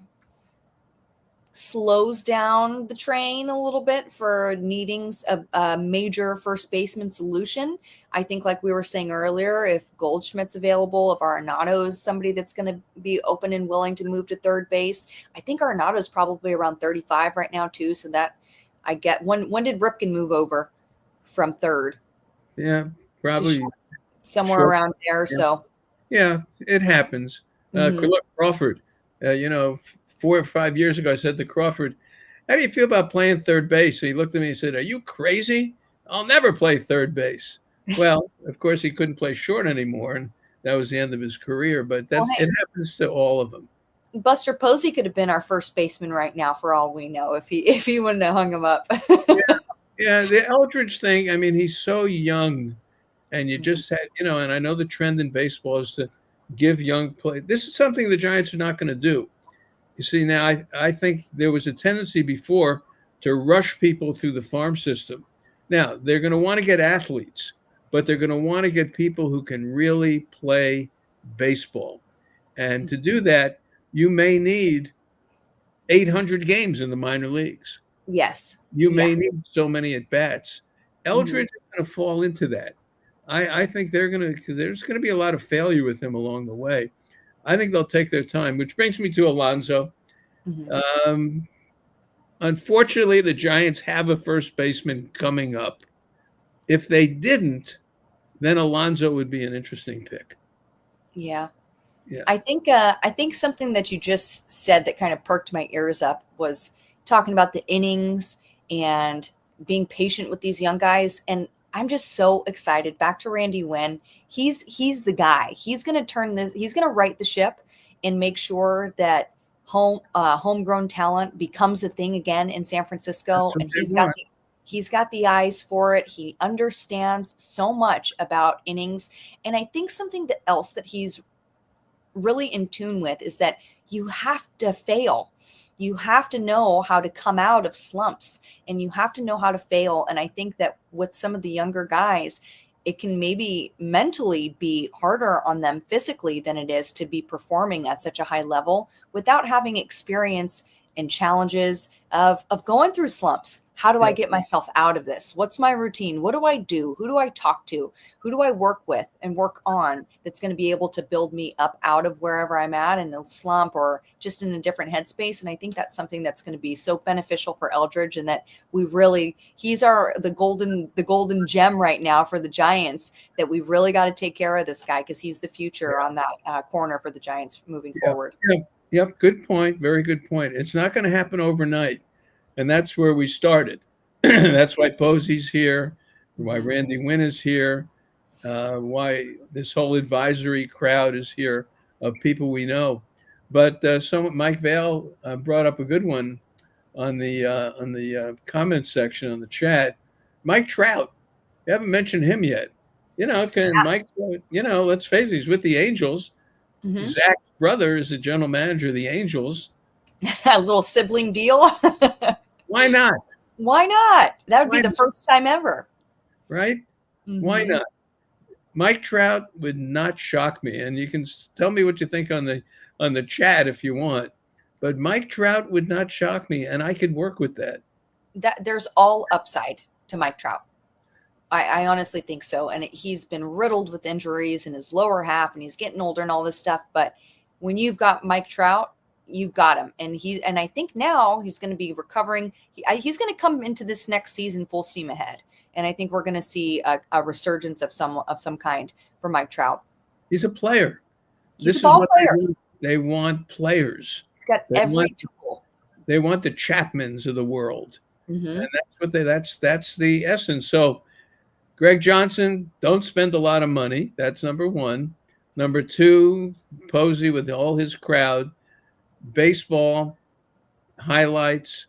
slows down the train a little bit for needing a major first baseman solution. I think, like we were saying earlier, if Goldschmidt's available, if Arenado's somebody that's going to be open and willing to move to third base, I think Arenado's probably around 35 right now too. So that I get when did Ripken move over from third? Yeah, probably somewhere around there. Yeah. So yeah, it happens. Crawford, 4 or 5 years ago, I said to Crawford, how do you feel about playing third base? So he looked at me and said, are you crazy? I'll never play third base. Well, of course, he couldn't play short anymore, and that was the end of his career. But it happens to all of them. Buster Posey could have been our first baseman right now, for all we know, if he wouldn't have hung him up. Yeah, the Eldridge thing, I mean, he's so young, and you just had, and I know the trend in baseball is to give young play. This is something the Giants are not going to do. You see, now I think there was a tendency before to rush people through the farm system. Now, they're going to want to get athletes, but they're going to want to get people who can really play baseball. And to do that, you may need 800 games in the minor leagues. Yes. You Yeah. may need so many at bats. Eldridge is going to fall into that. I think there's going to be a lot of failure with him along the way. I think they'll take their time, which brings me to Alonso. Unfortunately, the Giants have a first baseman coming up. If they didn't, then Alonso would be an interesting pick. Yeah. Yeah. I think something that you just said that kind of perked my ears up was talking about the innings and being patient with these young guys. And I'm just so excited. Back to Randy Wynn. He's the guy. He's going to turn this. He's going to right the ship and make sure that homegrown talent becomes a thing again in San Francisco. And he's got the eyes for it. He understands so much about innings. And I think something else that he's really in tune with is that you have to fail. You have to know how to come out of slumps, and you have to know how to fail. And I think that with some of the younger guys, it can maybe mentally be harder on them physically than it is to be performing at such a high level without having experience and challenges of going through slumps. How do I get myself out of this? What's my routine? What do I do? Who do I talk to? Who do I work with and work on that's going to be able to build me up out of wherever I'm at in a slump or just in a different headspace? And I think that's something that's going to be so beneficial for Eldridge, and that he's the golden gem right now for the Giants, that we really got to take care of this guy because he's the future on that corner for the Giants moving forward. Yep. Good point. Very good point. It's not going to happen overnight. And that's where we started. That's why Posey's here, why Randy Wynn is here, why this whole advisory crowd is here of people we know. But Mike Vale brought up a good one on the comment section on the chat. Mike Trout, you haven't mentioned him yet. Mike? Let's face it, he's with the Angels. Zach's brother is the general manager of the Angels. A little sibling deal. Why not? Why not? That would be the first time ever. Right? Why not? Mike Trout would not shock me. And you can tell me what you think on the chat if you want. But Mike Trout would not shock me, and I could work with that. There's all upside to Mike Trout. I honestly think so. And he's been riddled with injuries in his lower half, and he's getting older and all this stuff. But when you've got Mike Trout, you've got him. And I think now he's going to be recovering. He's going to come into this next season full steam ahead. And I think we're going to see a resurgence of some kind for Mike Trout. He's a player. He's a ball player. They want players. He's got every tool. They want the Chapmans of the world. And that's the essence. So Greg Johnson, don't spend a lot of money. That's number one. Number two, Posey with all his crowd. Baseball, highlights,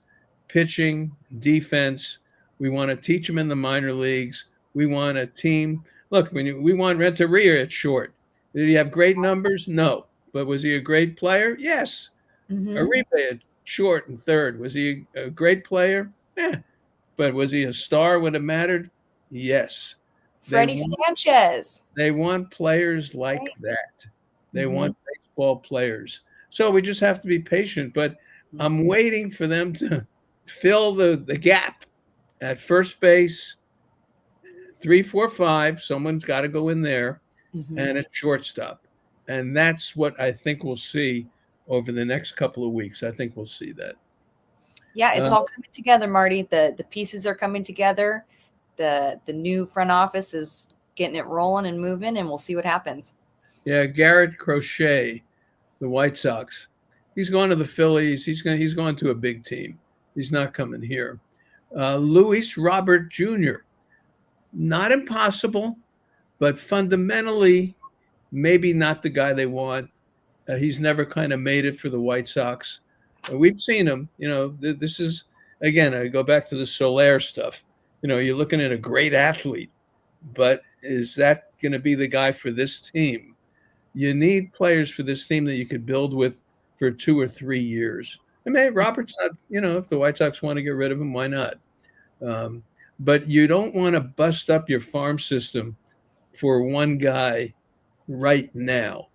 pitching, defense. We want to teach them in the minor leagues. We want a team. Look, we want Renteria at short. Did he have great numbers? No. But was he a great player? Yes. Uribe at short and third. Was he a great player? But was he a star when it mattered? Yes. Freddie Sanchez. They want players like that. They want baseball players. So we just have to be patient. But I'm waiting for them to fill the gap at first base, 3, 4, 5. Someone's got to go in there, and at shortstop. And that's what I think we'll see over the next couple of weeks. I think we'll see that. Yeah, it's all coming together, Marty. The pieces are coming together. The new front office is getting it rolling and moving, and we'll see what happens. Yeah, Garrett Crochet, the White Sox. He's going to the Phillies. He's going to a big team. He's not coming here. Luis Robert Jr. Not impossible, but fundamentally maybe not the guy they want. He's never kind of made it for the White Sox. We've seen him. This is, again, I go back to the Soler stuff. You're looking at a great athlete, but is that going to be the guy for this team? You need players for this team that you could build with for 2 or 3 years. And maybe Robert's not, if the White Sox want to get rid of him, why not? But you don't want to bust up your farm system for one guy right now.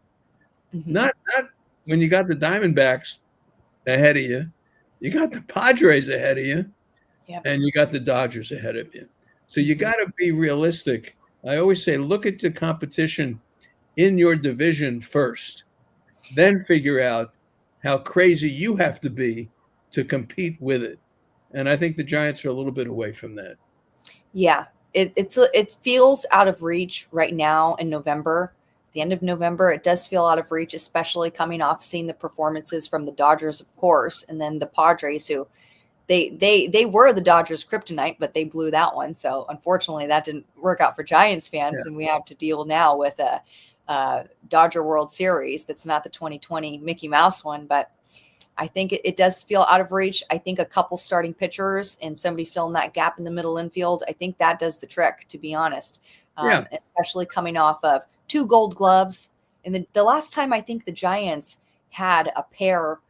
Mm-hmm. Not when you got the Diamondbacks ahead of you, you got the Padres ahead of you, and you got the Dodgers ahead of you. So you got to be realistic. I always say, look at the competition in your division first, then figure out how crazy you have to be to compete with it. And I think the Giants are a little bit away from that. Yeah, it feels out of reach right now in November. The end of November, it does feel out of reach, especially coming off seeing the performances from the Dodgers, of course, and then the Padres, who they were the Dodgers' kryptonite, but they blew that one. So unfortunately, that didn't work out for Giants fans, and we have to deal now with a Dodger World Series that's not the 2020 Mickey Mouse one, but I think it does feel out of reach. I think a couple starting pitchers and somebody filling that gap in the middle infield, I think that does the trick, to be honest. Especially coming off of 2 Gold Gloves. And the last time I think the Giants had a pair,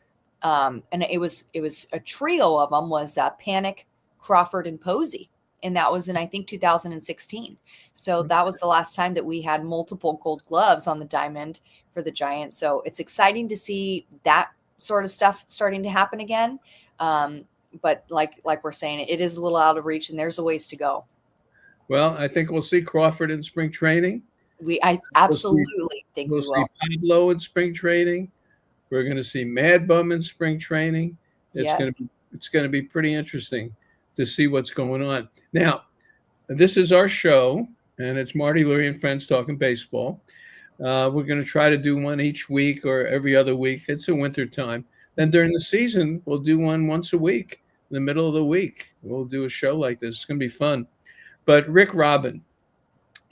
and it was a trio of them, was Panic, Crawford, and Posey. And that was in, I think, 2016. So that was the last time that we had multiple Gold Gloves on the diamond for the Giants. So it's exciting to see that sort of stuff starting to happen again. But like we're saying, it is a little out of reach, and there's a ways to go. Well, I think we'll see Crawford in spring training. I absolutely think we will. We'll see Pablo in spring training. We're going to see Mad Bum in spring training. It's going to be pretty interesting to see what's going on. Now, this is our show, and it's Marty Lurie and Friends talking baseball. We're going to try to do one each week or every other week. It's a winter time. Then during the season, we'll do one once a week. In the middle of the week, we'll do a show like this. It's going to be fun. But Rick Robin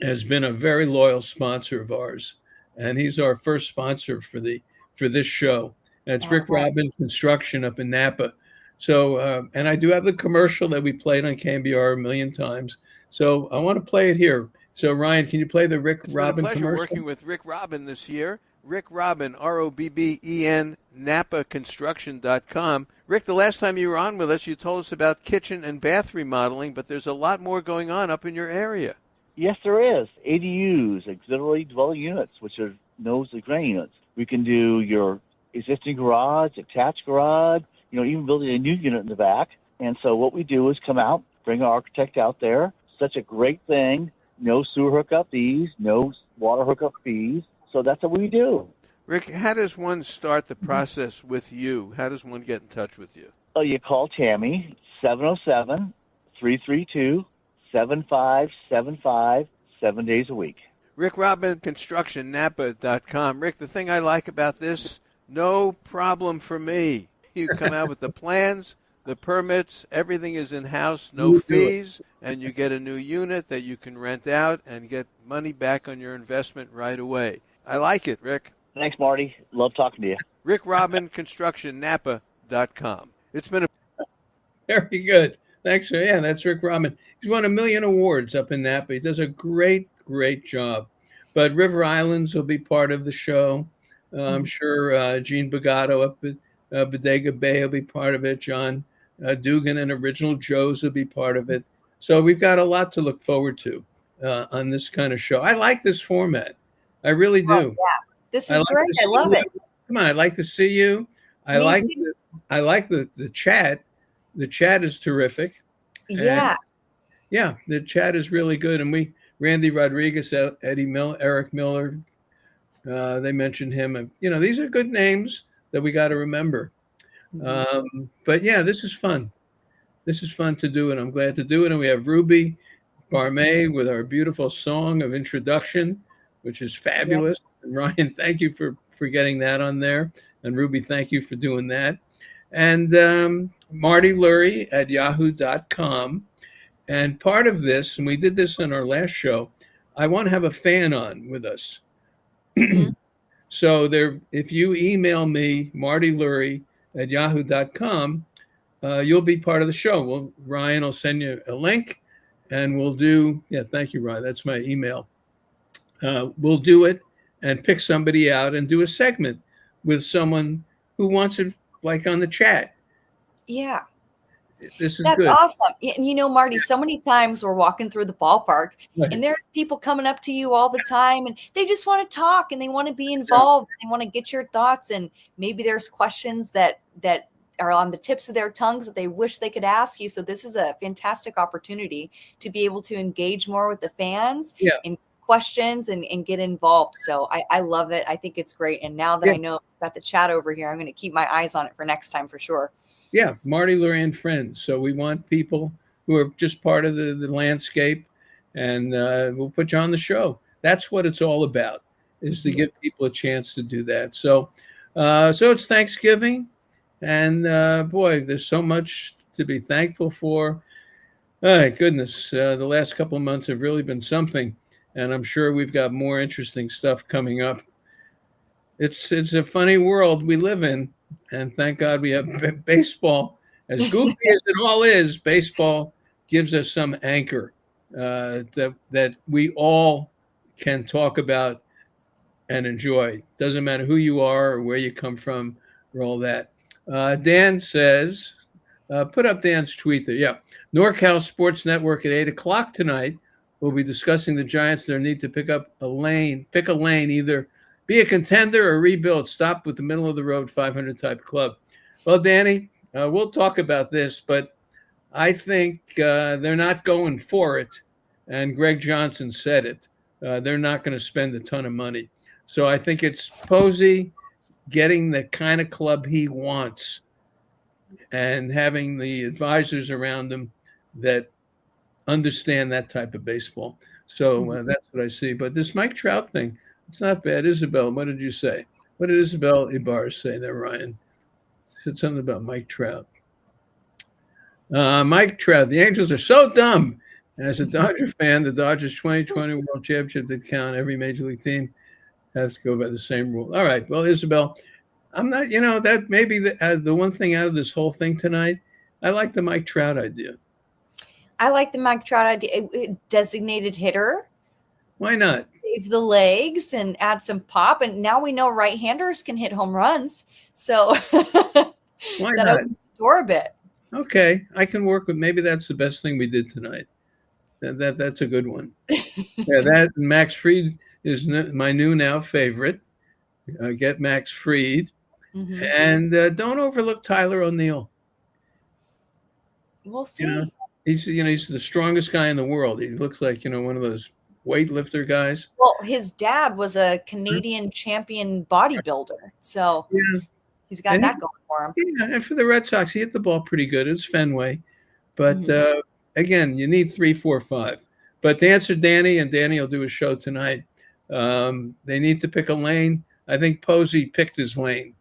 has been a very loyal sponsor of ours, and he's our first sponsor for this show. And it's Rick Robin Construction up in Napa. So, and I do have the commercial that we played on KMBR a million times. So I want to play it here. So Ryan, can you play the Rick Robin commercial? It's been a pleasure working with Rick Robin this year. Rick Robin, ROBBEN, NapaConstruction.com. Rick, the last time you were on with us, you told us about kitchen and bath remodeling, but there's a lot more going on up in your area. Yes, there is. ADUs, auxiliary dwelling units, which are known as granny units. We can do your existing garage, attached garage, even building a new unit in the back. And so what we do is come out, bring our architect out there. Such a great thing. No sewer hookup fees, no water hookup fees. So that's what we do. Rick, how does one start the process with you? How does one get in touch with you? You call Tammy, 707-332-7575, 7 days a week. Rick Robin, ConstructionNapa.com. Rick, the thing I like about this, no problem for me. You come out with the plans, the permits, everything is in-house, no fees, and you get a new unit that you can rent out and get money back on your investment right away. I like it, Rick. Thanks, Marty. Love talking to you. Rick Robin, ConstructionNapa.com. It's been a... Very good. Thanks. Yeah, that's Rick Robin. He's won 1 million awards up in Napa. He does a great job. But River Islands will be part of the show. I'm sure Gene Bagato up at Bodega Bay will be part of it. John Dugan and Original Joe's will be part of it. So we've got a lot to look forward to on this kind of show. I like this format. I really do. Oh, yeah. This is great. I love it. Come on, I'd like to see you. I like the chat. The chat is terrific. Yeah. And the chat is really good. And Randy Rodriguez, Eric Miller, they mentioned him. These are good names that we got to remember. But yeah, this is fun. This is fun to do, and I'm glad to do it. And we have Ruby Barmay with our beautiful song of introduction, which is fabulous. Yeah. And Ryan, thank you for getting that on there. And Ruby, thank you for doing that. And Marty Lurie at yahoo.com. And part of this, and we did this on our last show, I want to have a fan on with us. So there, if you email me, Marty Lurie at yahoo.com, you'll be part of the show. Well, Ryan will send you a link and we'll do, yeah, thank you, Ryan. That's my email. We'll do it and pick somebody out and do a segment with someone who wants it, like on the chat. Yeah. This is That's good. awesome. And Marty, so many times we're walking through the ballpark Right. and there's people coming up to you all the time and they just want to talk and they want to be involved. They want to get your thoughts. And maybe there's questions that are on the tips of their tongues that they wish they could ask you. So this is a fantastic opportunity to be able to engage more with the fans and questions and get involved. So I love it. I think it's great. And now that I know I've got the chat over here, I'm going to keep my eyes on it for next time for sure. Yeah, Marty Lurie and Friends. So we want people who are just part of the landscape, and we'll put you on the show. That's what it's all about, is to give people a chance to do that. So so it's Thanksgiving, and boy, there's so much to be thankful for. Oh, goodness, the last couple of months have really been something, and I'm sure we've got more interesting stuff coming up. It's a funny world we live in, and thank God we have baseball. As goofy as it all is, baseball gives us some anchor that we all can talk about and enjoy. Doesn't matter who you are or where you come from or all that. Dan says, put up Dan's tweet there. Yeah, NorCal Sports Network at 8 o'clock tonight. We'll be discussing the Giants, their need to pick a lane, either be a contender or rebuild. Stop with the middle of the road 500 type club. Well, Danny, we'll talk about this, but I think they're not going for it. And Greg Johnson said it. They're not going to spend a ton of money. So I think it's Posey getting the kind of club he wants and having the advisors around him that understand that type of baseball. So that's what I see. But this Mike Trout thing, it's not bad. Isabel, what did you say? What did Isabel Ibarra say there, Ryan? Said something about Mike Trout. Mike Trout, the Angels are so dumb. As a Dodger fan, the Dodgers 2020 World Championship did count. Every major league team has to go by the same rule. All right. Well, Isabel, I'm not, that may be the one thing out of this whole thing tonight. I like the Mike Trout idea. I like the Mike Trout idea. Designated hitter. Why not? Save the legs and add some pop. And now we know right-handers can hit home runs. So Why that not? opens the door a bit. Okay. I can work with, maybe that's the best thing we did tonight. That's a good one. Yeah, that Max Fried is my new now favorite. Get Max Fried. And don't overlook Tyler O'Neill. We'll see. He's the strongest guy in the world. He looks like, one of those weightlifter guys. Well, his dad was a Canadian champion bodybuilder. So he's got that going for him. Yeah, and for the Red Sox, he hit the ball pretty good. It's Fenway. But again, you need 3, 4, 5. But to answer Danny, and Danny will do a show tonight, they need to pick a lane. I think Posey picked his lane.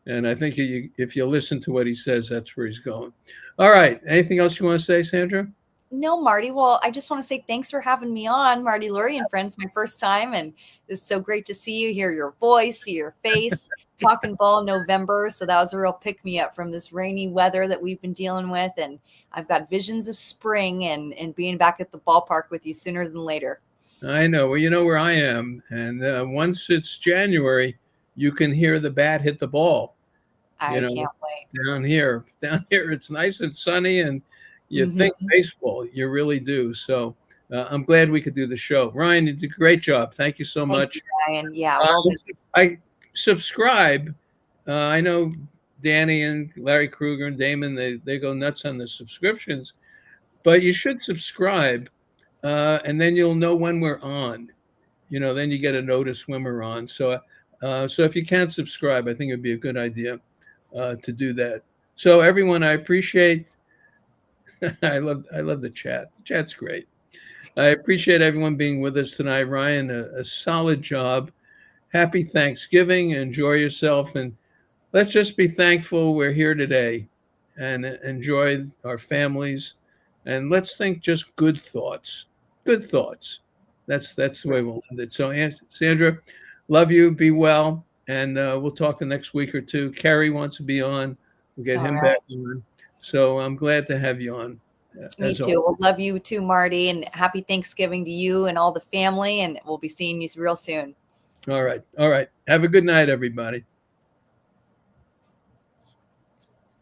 And I think if you listen to what he says, that's where he's going. All right. Anything else you want to say, Sandra? No, Marty. Well, I just want to say thanks for having me on, Marty Lurie and Friends, my first time. And it's so great to see you, hear your voice, see your face, talking ball in November. So that was a real pick-me-up from this rainy weather that we've been dealing with. And I've got visions of spring and being back at the ballpark with you sooner than later. I know. Well, you know where I am. And once it's January, you can hear the bat hit the ball. I can't wait. Down here, it's nice and sunny, and you think baseball. You really do. So I'm glad we could do the show. Ryan, you did a great job. Thank you so much. You, Ryan. Yeah. Well I subscribe. I know Danny and Larry Kruger and Damon, they go nuts on the subscriptions, but you should subscribe, and then you'll know when we're on. Then you get a notice when we're on. So if you can't subscribe, I think it'd be a good idea to do that. So everyone, I appreciate. I love the chat. The chat's great. I appreciate everyone being with us tonight. Ryan, a solid job. Happy Thanksgiving. Enjoy yourself, and let's just be thankful we're here today, and enjoy our families. And let's think just good thoughts. Good thoughts. That's the way we'll end it. So, Sandra, love you. Be well. and we'll talk the next week or two. Kerry wants to be on. We'll get All him right. back on. So I'm glad to have you on. Me too. We'll love you too, Marty, and happy Thanksgiving to you and all the family. And we'll be seeing you real soon. All right. All right. Have a good night, everybody.